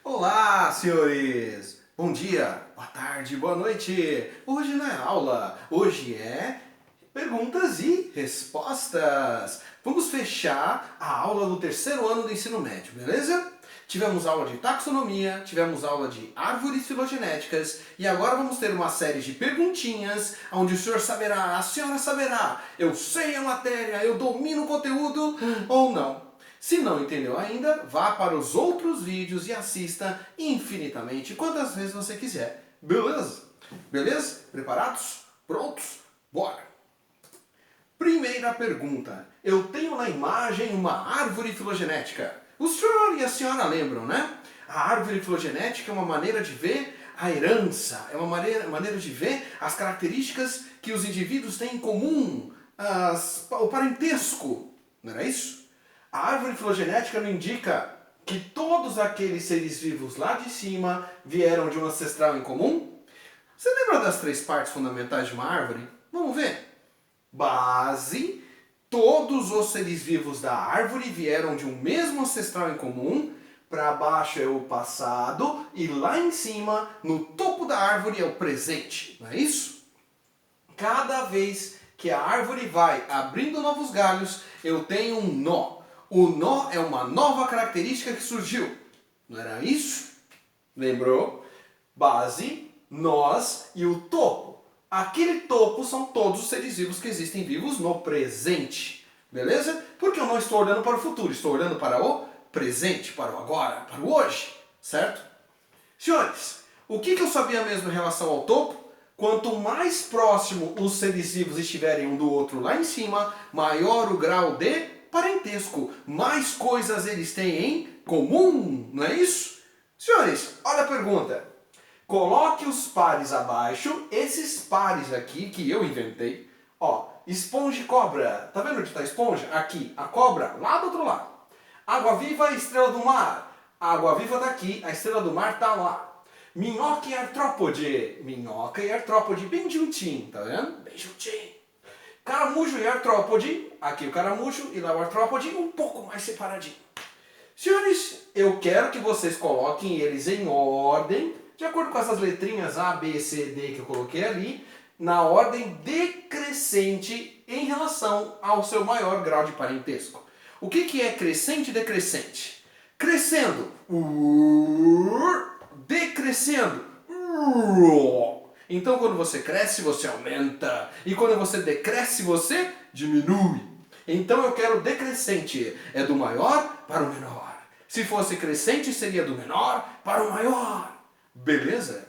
Olá, senhores! Bom dia, boa tarde, boa noite! Hoje não é aula, hoje é perguntas e respostas. Vamos fechar a aula do terceiro ano do ensino médio, beleza? Tivemos aula de taxonomia, tivemos aula de árvores filogenéticas e agora vamos ter uma série de perguntinhas onde o senhor saberá, a senhora saberá, eu sei a matéria, eu domino o conteúdo ou não. Se não entendeu ainda, vá para os outros vídeos e assista infinitamente, quantas vezes você quiser. Beleza? Beleza? Preparados? Prontos? Bora! Primeira pergunta. Eu tenho na imagem uma árvore filogenética. O senhor e a senhora lembram, né? A árvore filogenética é uma maneira de ver a herança, é uma maneira de ver as características que os indivíduos têm em comum, o parentesco, não era isso? A árvore filogenética não indica que todos aqueles seres vivos lá de cima vieram de um ancestral em comum? Você lembra das três partes fundamentais de uma árvore? Vamos ver. Base, todos os seres vivos da árvore vieram de um mesmo ancestral em comum. Para baixo é o passado e lá em cima, no topo da árvore, é o presente. Não é isso? Cada vez que a árvore vai abrindo novos galhos, eu tenho um nó. O nó é uma nova característica que surgiu. Não era isso? Lembrou? Base, nós e o topo. Aquele topo são todos os seres vivos que existem vivos no presente. Beleza? Porque eu não estou olhando para o futuro, estou olhando para o presente, para o agora, para o hoje. Certo? Senhores, o que eu sabia mesmo em relação ao topo? Quanto mais próximo os seres vivos estiverem um do outro lá em cima, maior o grau de parentesco. Mais coisas eles têm em comum, não é isso? Senhores, olha a pergunta. Coloque os pares abaixo, esses pares aqui que eu inventei. Ó, esponja e cobra. Tá vendo onde está a esponja? Aqui. A cobra lá do outro lado. Água-viva e estrela do mar. A água-viva tá aqui, a estrela do mar tá lá. Minhoca e artrópode. Minhoca e artrópode bem juntinho, tá vendo? Bem juntinho. Caramujo e artrópode. Aqui o caramujo e lá o artrópode um pouco mais separadinho. Senhores, eu quero que vocês coloquem eles em ordem, de acordo com essas letrinhas A, B, C, D que eu coloquei ali, na ordem decrescente em relação ao seu maior grau de parentesco. O que é crescente e decrescente? Crescendo, decrescendo. Então quando você cresce, você aumenta. E quando você decresce, você diminui. Então eu quero decrescente. É do maior para o menor. Se fosse crescente, seria do menor para o maior. Beleza?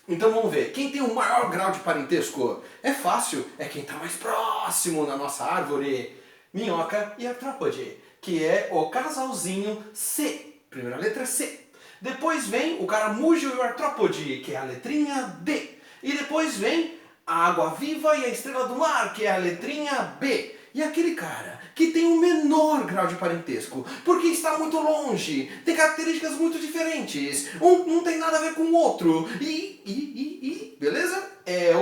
Então vamos ver. Quem tem o maior grau de parentesco? É fácil. É quem está mais próximo na nossa árvore. Minhoca e artrópode. Que é o casalzinho C. Primeira letra C. Depois vem o caramujo e o artrópode, que é a letrinha D. E depois vem a água-viva e a estrela do mar, que é a letrinha B. E aquele cara que tem o menor grau de parentesco, porque está muito longe, tem características muito diferentes, um não tem nada a ver com o outro, beleza? É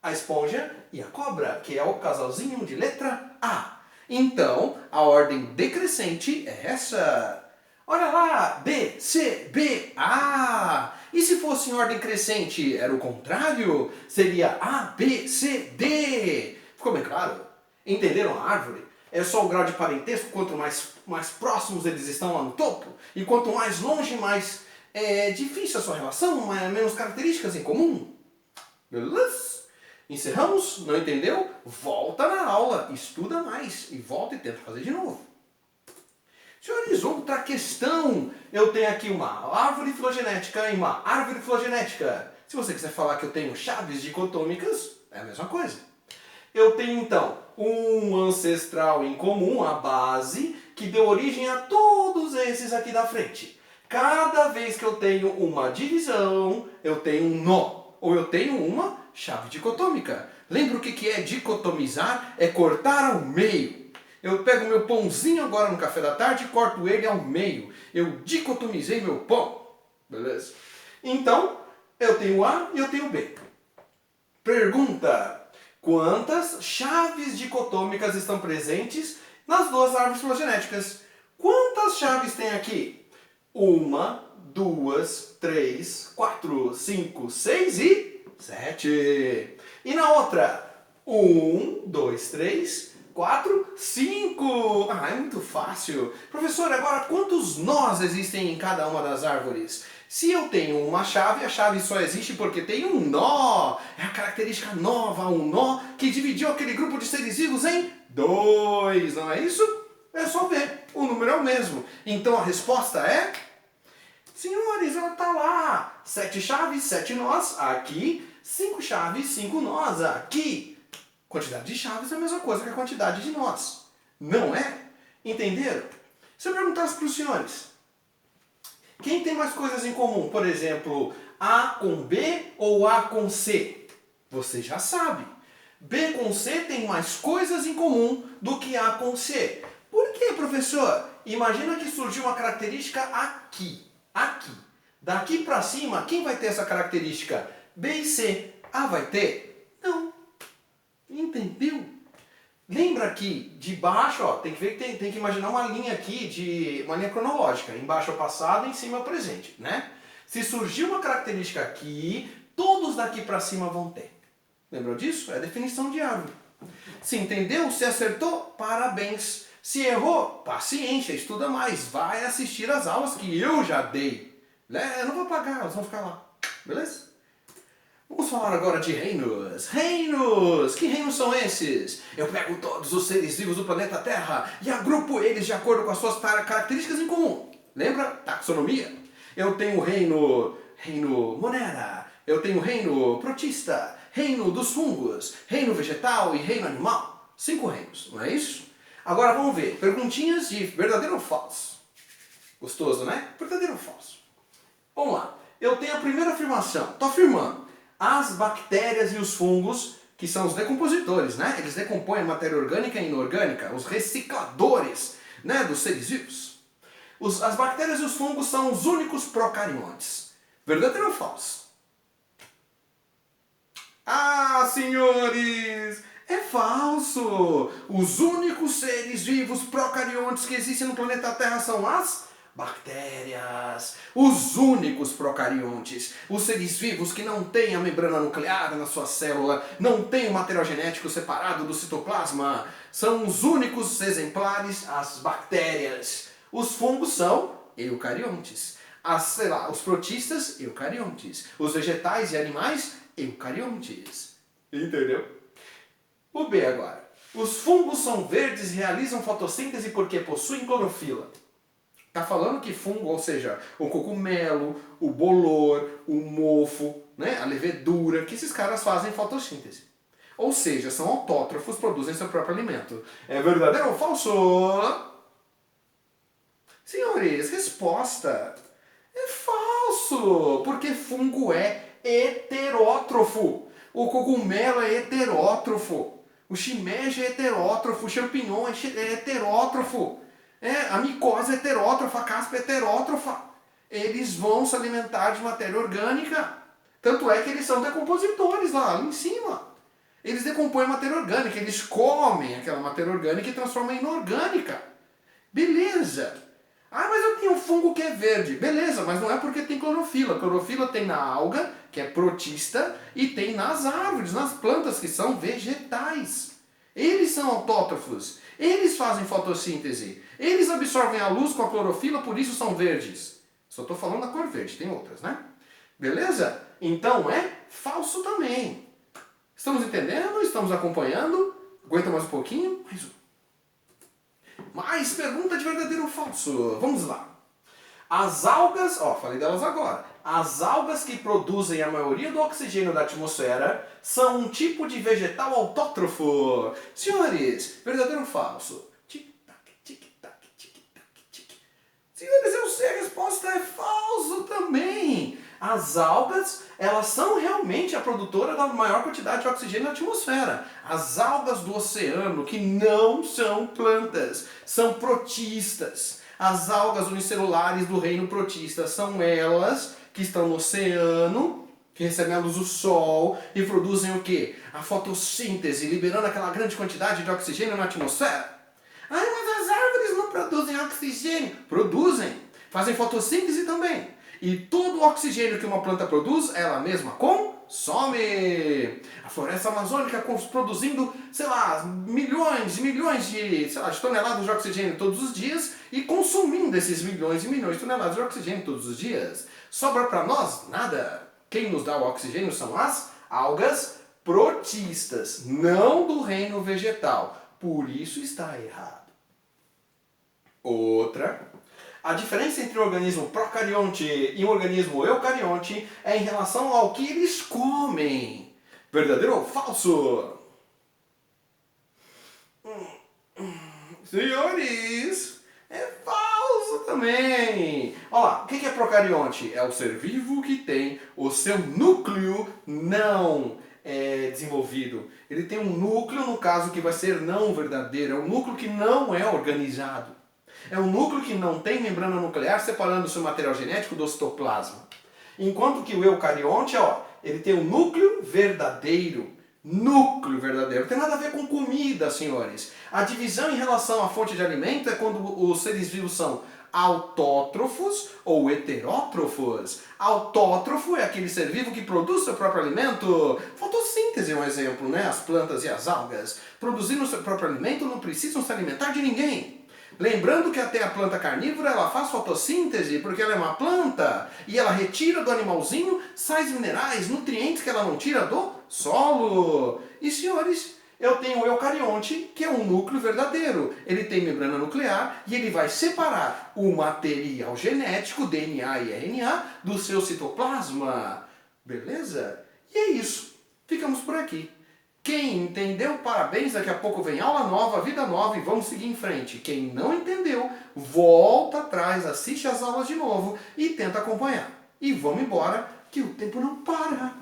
a esponja e a cobra, que é o casalzinho de letra A. Então, a ordem decrescente é essa. Olha lá, B, C, B, A. E se fosse em ordem crescente, era o contrário? Seria A, B, C, D. Ficou bem claro? Entenderam a árvore? É só o grau de parentesco, quanto mais próximos eles estão lá no topo. E quanto mais longe, mais difícil a sua relação, menos características em comum. Beleza? Encerramos? Não entendeu? Volta na aula, estuda mais e volta e tenta fazer de novo. Senhores, outra questão. Eu tenho aqui uma árvore filogenética e uma árvore filogenética. Se você quiser falar que eu tenho chaves dicotômicas, é a mesma coisa. Eu tenho então um ancestral em comum, a base, que deu origem a todos esses aqui da frente. Cada vez que eu tenho uma divisão, eu tenho um nó. Ou eu tenho uma chave dicotômica. Lembra o que é dicotomizar? É cortar ao meio. Eu pego meu pãozinho agora no café da tarde e corto ele ao meio. Eu dicotomizei meu pão. Beleza? Então, eu tenho A e eu tenho B. Pergunta. Quantas chaves dicotômicas estão presentes nas duas árvores filogenéticas? Quantas chaves tem aqui? 1, 2, 3, 4, 5, 6 e 7. E na outra? 1, 2, 3, 4, 5. Ah, é muito fácil. Professor, agora quantos nós existem em cada uma das árvores? Se eu tenho uma chave, a chave só existe porque tem um nó. É a característica nova, um nó que dividiu aquele grupo de seres vivos em 2, não é isso? É só ver, o número é o mesmo. Então a resposta é... Senhores, ela está lá. 7 chaves, 7 nós aqui. 5 chaves, 5 nós aqui. Quantidade de chaves é a mesma coisa que a quantidade de nós. Não é? Entenderam? Se eu perguntasse para os senhores, quem tem mais coisas em comum? Por exemplo, A com B ou A com C? Você já sabe. B com C tem mais coisas em comum do que A com C. Por quê, professor? Imagina que surgiu uma característica aqui. Aqui. Daqui para cima, quem vai ter essa característica? B e C. A vai ter? Não. Entendeu? Lembra que de baixo, ó, tem que ver que tem que imaginar uma linha aqui, uma linha cronológica. Embaixo é o passado, em cima é o presente, né? Se surgir uma característica aqui, todos daqui para cima vão ter. Lembrou disso? É a definição de árvore. Se entendeu? Se acertou? Parabéns. Se errou? Paciência, estuda mais. Vai assistir as aulas que eu já dei. Eu não vou pagar, elas vão ficar lá. Beleza? Vamos falar agora de reinos. Reinos! Que reinos são esses? Eu pego todos os seres vivos do planeta Terra e agrupo eles de acordo com as suas características em comum. Lembra? Taxonomia. Eu tenho o reino Monera. Eu tenho o reino protista, reino dos fungos, reino vegetal e reino animal. 5 reinos, não é isso? Agora vamos ver. Perguntinhas de verdadeiro ou falso. Gostoso, né? Verdadeiro ou falso? Vamos lá. Eu tenho a primeira afirmação. Estou afirmando. As bactérias e os fungos, que são os decompositores, né? Eles decompõem a matéria orgânica e inorgânica, os recicladores, né, dos seres vivos. As bactérias e os fungos são os únicos procariontes. Verdadeiro ou falso? Ah, senhores! É falso! Os únicos seres vivos procariontes que existem no planeta Terra são as bactérias, os únicos procariontes, os seres vivos que não têm a membrana nuclear na sua célula, não têm o material genético separado do citoplasma, são os únicos exemplares, as bactérias. Os fungos são eucariontes, os protistas, eucariontes, os vegetais e animais, eucariontes. Entendeu? O B agora. Os fungos são verdes e realizam fotossíntese porque possuem clorofila. Está falando que fungo, ou seja, o cogumelo, o bolor, o mofo, né, a levedura, que esses caras fazem fotossíntese. Ou seja, são autótrofos, produzem seu próprio alimento. É verdadeiro ou falso? Senhores, resposta. É falso, porque fungo é heterótrofo. O cogumelo é heterótrofo. O shimeji é heterótrofo, o champignon é heterótrofo. A micose é heterótrofa, a caspa é heterótrofa. Eles vão se alimentar de matéria orgânica. Tanto é que eles são decompositores lá em cima. Eles decompõem a matéria orgânica, eles comem aquela matéria orgânica e transformam em inorgânica. Beleza. Ah, mas eu tenho um fungo que é verde. Beleza, mas não é porque tem clorofila. Clorofila tem na alga, que é protista, e tem nas árvores, nas plantas, que são vegetais. Eles são autótrofos. Eles fazem fotossíntese. Eles absorvem a luz com a clorofila, por isso são verdes. Só estou falando da cor verde, tem outras, né? Beleza? Então é falso também. Estamos entendendo? Estamos acompanhando? Aguenta mais um pouquinho? Mais um. Mais pergunta de verdadeiro ou falso. Vamos lá. As algas, falei delas agora. As algas que produzem a maioria do oxigênio da atmosfera são um tipo de vegetal autótrofo. Senhores, verdadeiro ou falso? Tic-tac, tic-tac, tic-tac, tic. Senhores, eu sei, a resposta é falso também. As algas, elas são realmente a produtora da maior quantidade de oxigênio na atmosfera. As algas do oceano, que não são plantas, são protistas. As algas unicelulares do reino protista são elas que estão no oceano, que recebem a luz do sol e produzem o quê? A fotossíntese, liberando aquela grande quantidade de oxigênio na atmosfera. Ah, mas as árvores não produzem oxigênio. Produzem. Fazem fotossíntese também. E todo o oxigênio que uma planta produz, ela mesma consome. A floresta amazônica produzindo, sei lá, milhões e milhões de, sei lá, de toneladas de oxigênio todos os dias e consumindo esses milhões e milhões de toneladas de oxigênio todos os dias. Sobra para nós nada. Quem nos dá o oxigênio são as algas protistas, não do reino vegetal. Por isso está errado. Outra. A diferença entre um organismo procarionte e um organismo eucarionte é em relação ao que eles comem. Verdadeiro ou falso? Senhores, é falso também. Olha lá, o que é procarionte? É o ser vivo que tem o seu núcleo não desenvolvido. Ele tem um núcleo, no caso, que vai ser não verdadeiro. É um núcleo que não é organizado. É um núcleo que não tem membrana nuclear separando o seu material genético do citoplasma. Enquanto que o eucarionte, ó, ele tem um núcleo verdadeiro. Núcleo verdadeiro. Não tem nada a ver com comida, senhores. A divisão em relação à fonte de alimento é quando os seres vivos são autótrofos ou heterótrofos. Autótrofo é aquele ser vivo que produz seu próprio alimento. Fotossíntese é um exemplo, né? As plantas e as algas. Produzindo seu próprio alimento não precisam se alimentar de ninguém. Lembrando que até a planta carnívora ela faz fotossíntese porque ela é uma planta e ela retira do animalzinho sais minerais, nutrientes que ela não tira do solo. E senhores, eu tenho o eucarionte, que é um núcleo verdadeiro. Ele tem membrana nuclear e ele vai separar o material genético, DNA e RNA, do seu citoplasma. Beleza? E é isso. Ficamos por aqui. Quem entendeu, parabéns, daqui a pouco vem aula nova, vida nova e vamos seguir em frente. Quem não entendeu, volta atrás, assiste as aulas de novo e tenta acompanhar. E vamos embora, que o tempo não para.